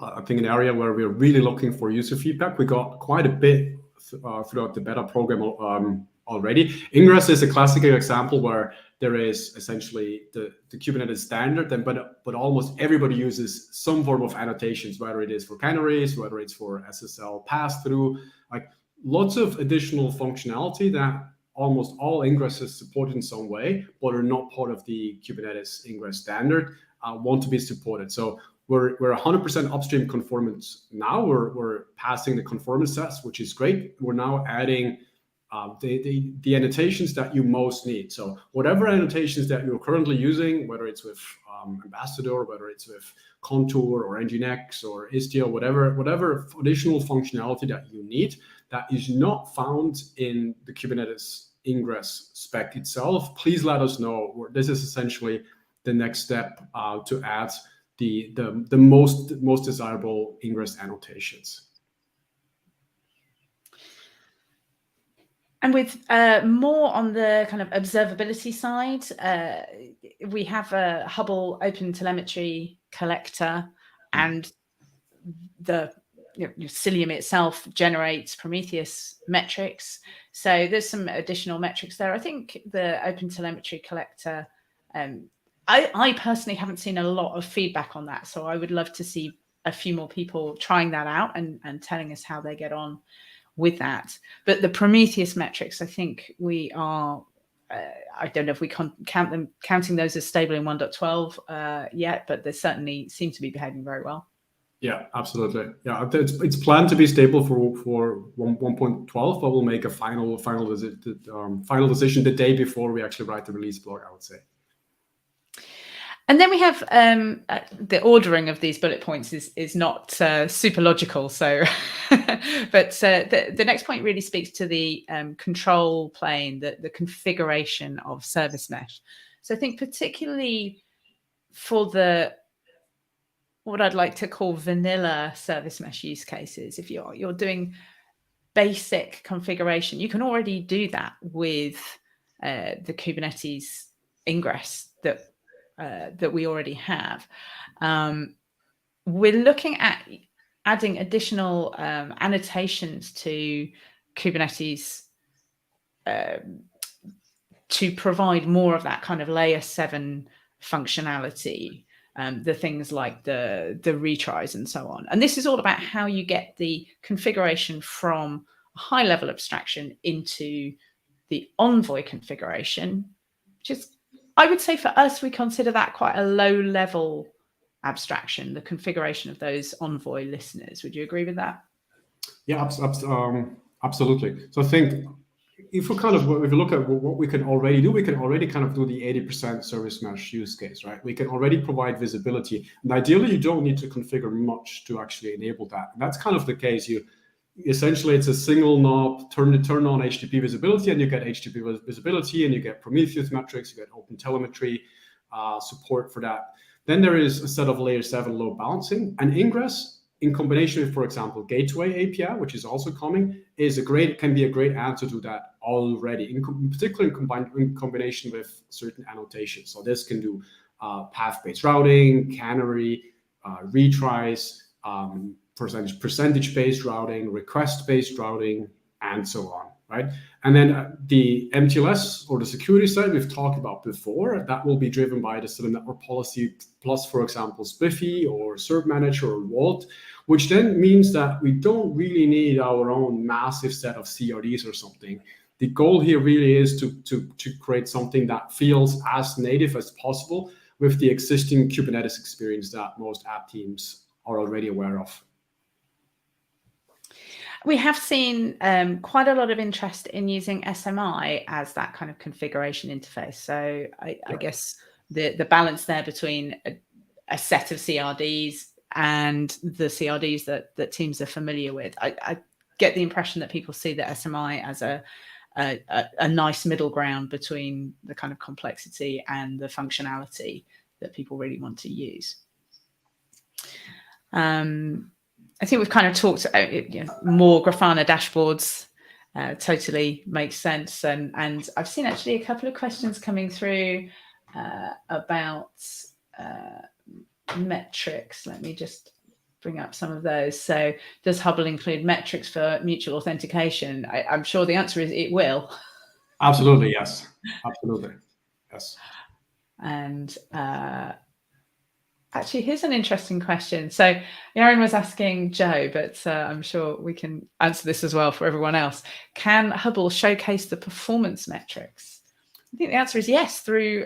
I think an area where we're really looking for user feedback. We got quite a bit throughout the beta program already. Ingress is a classical example where there is essentially the Kubernetes standard, but almost everybody uses some form of annotations, whether it is for canaries, whether it's for SSL pass-through, like lots of additional functionality that almost all ingresses support in some way, but are not part of the Kubernetes ingress standard, want to be supported. So we're 100% upstream conformance now. We're passing the conformance test, which is great. We're now adding the annotations that you most need. So whatever annotations that you're currently using, whether it's with Ambassador, whether it's with Contour or Nginx or Istio, whatever additional functionality that you need that is not found in the Kubernetes ingress spec itself, please let us know. This is essentially the next step to add the most desirable ingress annotations. And with more on the kind of observability side, we have a Hubble Open Telemetry collector, and the Cilium itself generates Prometheus metrics. So there's some additional metrics there. I think the Open Telemetry collector, I personally haven't seen a lot of feedback on that. So I would love to see a few more people trying that out and telling us how they get on with that. But the Prometheus metrics, I think we are, I don't know if we counting those as stable in 1.12 yet, but they certainly seem to be behaving very well. Yeah, absolutely. Yeah, it's planned to be stable for 1.12, but we'll make a final decision the day before we actually write the release blog, I would say. And then we have the ordering of these bullet points is not super logical. So, but the next point really speaks to the control plane, the configuration of Service Mesh. So I think particularly for what I'd like to call vanilla Service Mesh use cases, if you're doing basic configuration, you can already do that with the Kubernetes ingress that we already have. We're looking at adding additional annotations to Kubernetes to provide more of that kind of layer 7 functionality, the things like the retries and so on. And this is all about how you get the configuration from a high level abstraction into the Envoy configuration, which is, I would say for us, we consider that quite a low level abstraction, the configuration of those Envoy listeners. Would you agree with that? Yeah, absolutely. So I think if you look at what we can already do, we can already kind of do the 80% service mesh use case, right? We can already provide visibility. And ideally, you don't need to configure much to actually enable that. And that's kind of the case. Essentially, it's a single knob, turn on HTTP visibility, and you get HTTP visibility, and you get Prometheus metrics, you get open telemetry support for that. Then there is a set of layer 7 load balancing, and ingress in combination with, for example, Gateway API, which is also coming, can be a great answer to that already, in particular in combination with certain annotations. So this can do path-based routing, canary, retries, percentage-based routing, request-based routing, and so on. right? And then the MTLS, or the security side, we've talked about before. That will be driven by the Cilium network policy plus, for example, Spiffy or Cert Manager or Vault, which then means that we don't really need our own massive set of CRDs or something. The goal here really is to create something that feels as native as possible with the existing Kubernetes experience that most app teams are already aware of. We have seen quite a lot of interest in using SMI as that kind of configuration interface. So I guess the balance there between a set of CRDs and the CRDs that teams are familiar with. I get the impression that people see the SMI as a nice middle ground between the kind of complexity and the functionality that people really want to use. I think we've kind of talked more Grafana dashboards totally makes sense. And I've seen actually a couple of questions coming through about metrics. Let me just bring up some of those. So does Hubble include metrics for mutual authentication? I'm sure the answer is it will. Absolutely, yes. Absolutely, yes. And actually, here's an interesting question. So Aaron was asking Joe, but I'm sure we can answer this as well for everyone else. Can Hubble showcase the performance metrics? I think the answer is yes, through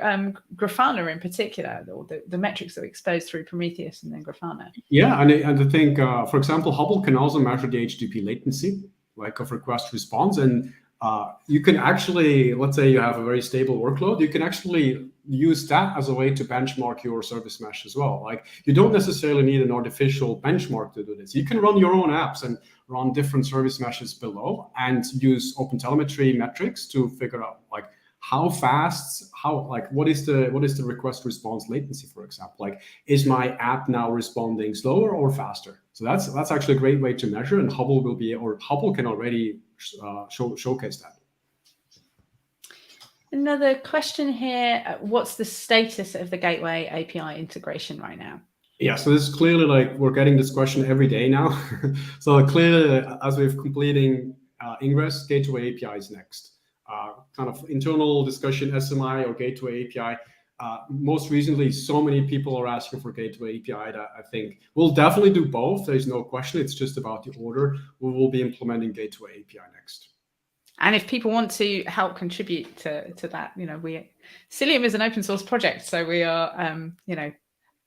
Grafana in particular, or the metrics that are exposed through Prometheus and then Grafana. Yeah, and I think, for example, Hubble can also measure the HTTP latency, like of request response. And you can actually, let's say you have a very stable workload, you can actually use that as a way to benchmark your service mesh as well. Like, you don't necessarily need an artificial benchmark to do this. You can run your own apps and run different service meshes below and use OpenTelemetry metrics to figure out like how fast, what is the request response latency, for example? Like, is my app now responding slower or faster? So that's actually a great way to measure, and Hubble can already showcase that. Another question here, what's the status of the Gateway API integration right now? Yeah, so this is clearly, like, we're getting this question every day now. So clearly, as we're completing Ingress, Gateway API is next. Kind of internal discussion, SMI or Gateway API. Most recently, so many people are asking for Gateway API that I think we'll definitely do both. There's no question. It's just about the order. We will be implementing Gateway API next. And if people want to help contribute to that, Cilium is an open source project, so we are,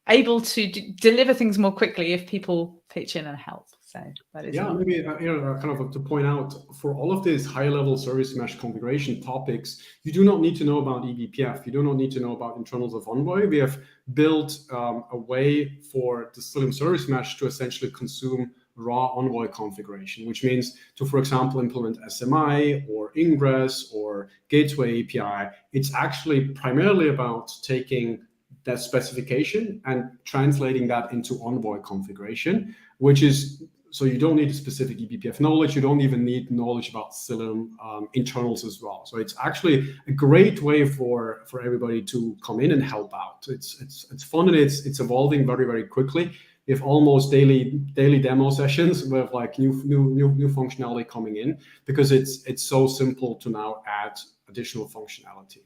able to deliver things more quickly if people pitch in and help. So that is maybe kind of to point out, for all of these high-level service mesh configuration topics, you do not need to know about eBPF. You do not need to know about internals of Envoy. We have built a way for the Cilium Service Mesh to essentially consume raw Envoy configuration, which means to, for example, implement SMI or Ingress or Gateway API. It's actually primarily about taking that specification and translating that into Envoy configuration, which is, so you don't need a specific eBPF knowledge. You don't even need knowledge about Cilium internals as well. So it's actually a great way for everybody to come in and help out. It's fun, and it's evolving very, very quickly. We have almost daily demo sessions with like new functionality coming in, because it's so simple to now add additional functionality.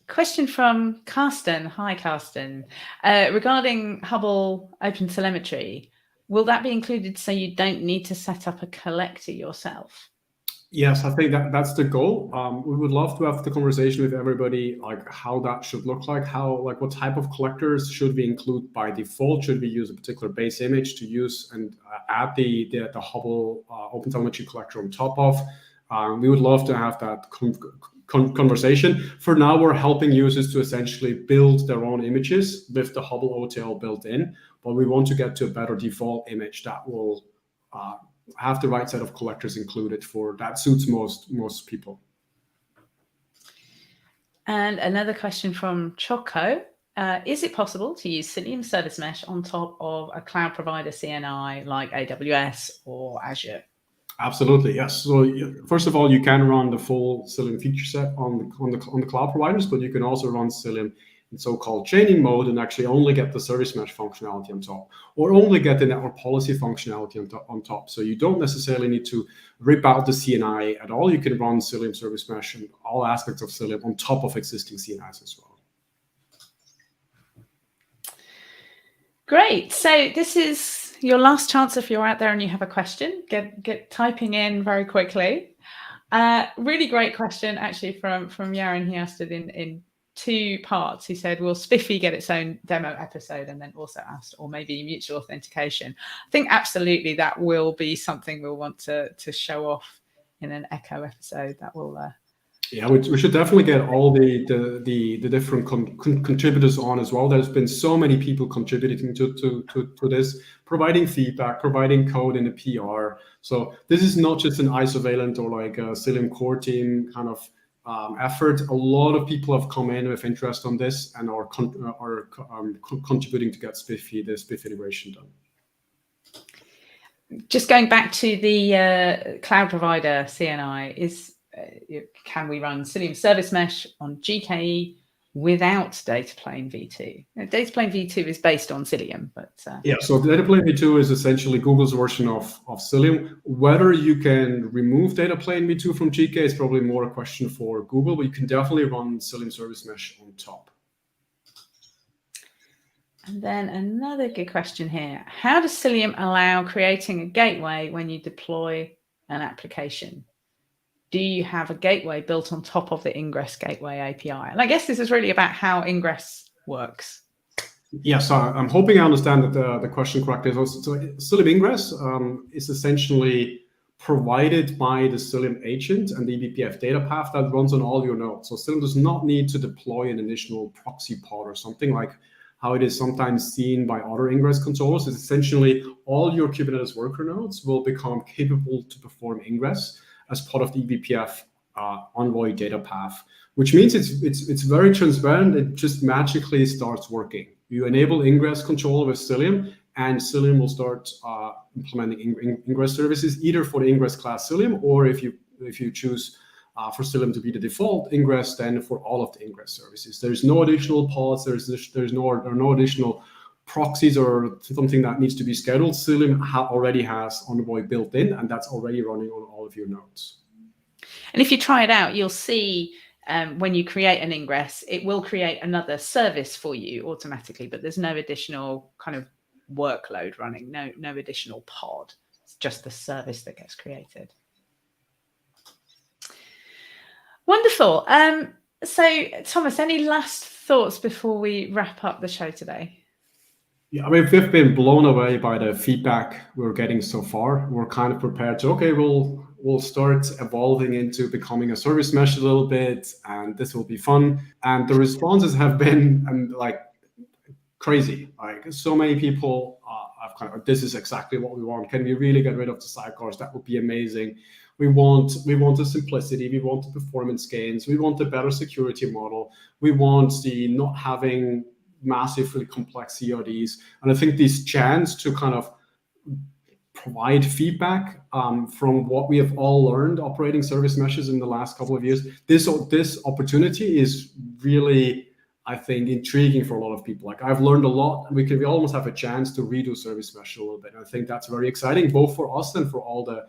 Question from Carsten. Hi, Carsten. Regarding Hubble OpenTelemetry, will that be included so you don't need to set up a collector yourself? Yes, I think that's the goal. We would love to have the conversation with everybody, like how that should look like, what type of collectors should we include by default? Should we use a particular base image to use and add the Hubble OpenTelemetry collector on top of? We would love to have that conversation. For now, we're helping users to essentially build their own images with the Hubble OTL built in, but we want to get to a better default image that will have the right set of collectors included that suits most people. And another question from Choco. Is it possible to use Cilium Service Mesh on top of a cloud provider CNI like AWS or Azure? Absolutely, yes. So first of all, you can run the full Cilium feature set on the cloud providers, but you can also run Cilium so-called chaining mode and actually only get the service mesh functionality on top, or only get the network policy functionality on top. So you don't necessarily need to rip out the CNI at all. You can run Cilium Service Mesh and all aspects of Cilium on top of existing CNIs as well. Great. So this is your last chance if you're out there and you have a question. Get typing in very quickly. Really great question, actually, from Yaron. He asked it in 2 parts. He said, will Spiffy get its own demo episode? And then also asked, or maybe mutual authentication. I think absolutely that will be something we'll want to show off in an eCHO episode. That will... Yeah, we should definitely get all the different contributors on as well. There's been so many people contributing to this, providing feedback, providing code in the PR. So this is not just an isovalent or like a Cilium core team kind of effort. A lot of people have come in with interest on this and are contributing to get the Spiffy integration done. Just going back to the cloud provider CNI, can we run Cilium Service Mesh on GKE without Dataplane v2? Now, Dataplane v2 is based on Cilium, but... Yeah, so Dataplane v2 is essentially Google's version of Cilium. Whether you can remove Dataplane v2 from GK is probably more a question for Google, but you can definitely run Cilium Service Mesh on top. And then another good question here. How does Cilium allow creating a gateway when you deploy an application? Do you have a gateway built on top of the Ingress Gateway API? And I guess this is really about how Ingress works. Yes, I'm hoping I understand the question correctly. So Cilium Ingress is essentially provided by the Cilium agent and the eBPF data path that runs on all your nodes. So Cilium does not need to deploy an additional proxy pod or something like how it is sometimes seen by other Ingress controllers. It's essentially all your Kubernetes worker nodes will become capable to perform Ingress as part of the eBPF Envoy data path, which means it's very transparent. It just magically starts working. You enable Ingress control with Cilium, and Cilium will start implementing Ingress services either for the Ingress class Cilium, or if you choose for Cilium to be the default Ingress, then for all of the Ingress services. There's no additional pods. There are no additional proxies or something that needs to be scheduled. Cilium already has Envoy built in, and that's already running on all of your nodes. And if you try it out, you'll see when you create an Ingress, it will create another service for you automatically, but there's no additional kind of workload running, no additional pod. It's just the service that gets created. Wonderful. So, Thomas, any last thoughts before we wrap up the show today? Yeah, I mean, we've been blown away by the feedback we're getting so far. We're kind of prepared to, okay, we'll start evolving into becoming a service mesh a little bit, and this will be fun. And the responses have been like crazy. Like so many people have kind of, this is exactly what we want. Can we really get rid of the sidecars? That would be amazing. We want the simplicity. We want the performance gains. We want the better security model. We want the not having massively complex CRDs. And I think this chance to kind of provide feedback from what we have all learned operating service meshes in the last couple of years, this opportunity is really, I think, intriguing for a lot of people. Like I've learned a lot, and we almost have a chance to redo service mesh a little bit. And I think that's very exciting, both for us and for all the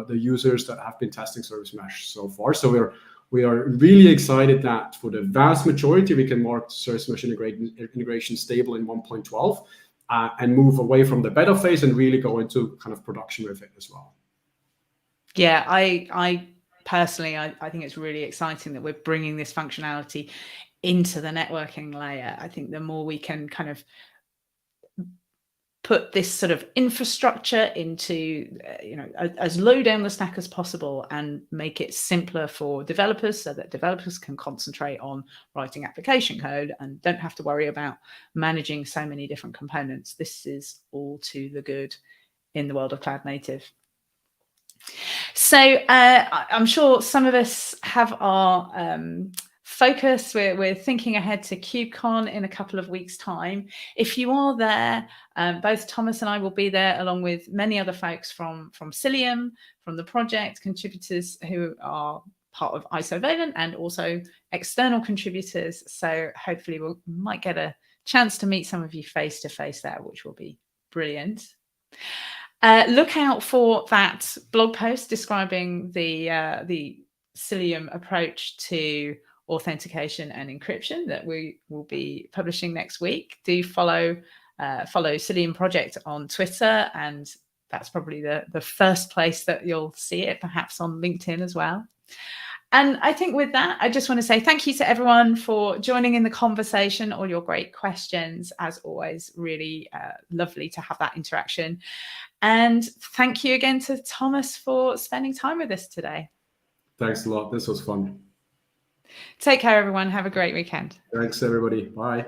users that have been testing service mesh so far. So we are really excited that for the vast majority, we can mark service mesh integration stable in 1.12 and move away from the beta phase and really go into kind of production with it as well. Yeah, I personally, I think it's really exciting that we're bringing this functionality into the networking layer. I think the more we can kind of put this sort of infrastructure into, as low down the stack as possible and make it simpler for developers so that developers can concentrate on writing application code and don't have to worry about managing so many different components. This is all to the good in the world of cloud native. So I'm sure some of us have our focus. We're thinking ahead to KubeCon in a couple of weeks' time. If you are there, both Thomas and I will be there, along with many other folks from Cilium, from the project, contributors who are part of Isovalent and also external contributors. So hopefully we might get a chance to meet some of you face to face there, which will be brilliant. Look out for that blog post describing the Cilium approach to authentication and encryption that we will be publishing next week. Do follow Cilium Project on Twitter, and that's probably the first place that you'll see it, perhaps on LinkedIn as well. And I think with that, I just want to say thank you to everyone for joining in the conversation, all your great questions. As always, really lovely to have that interaction. And thank you again to Thomas for spending time with us today. Thanks a lot. This was fun. Take care, everyone. Have a great weekend. Thanks, everybody. Bye.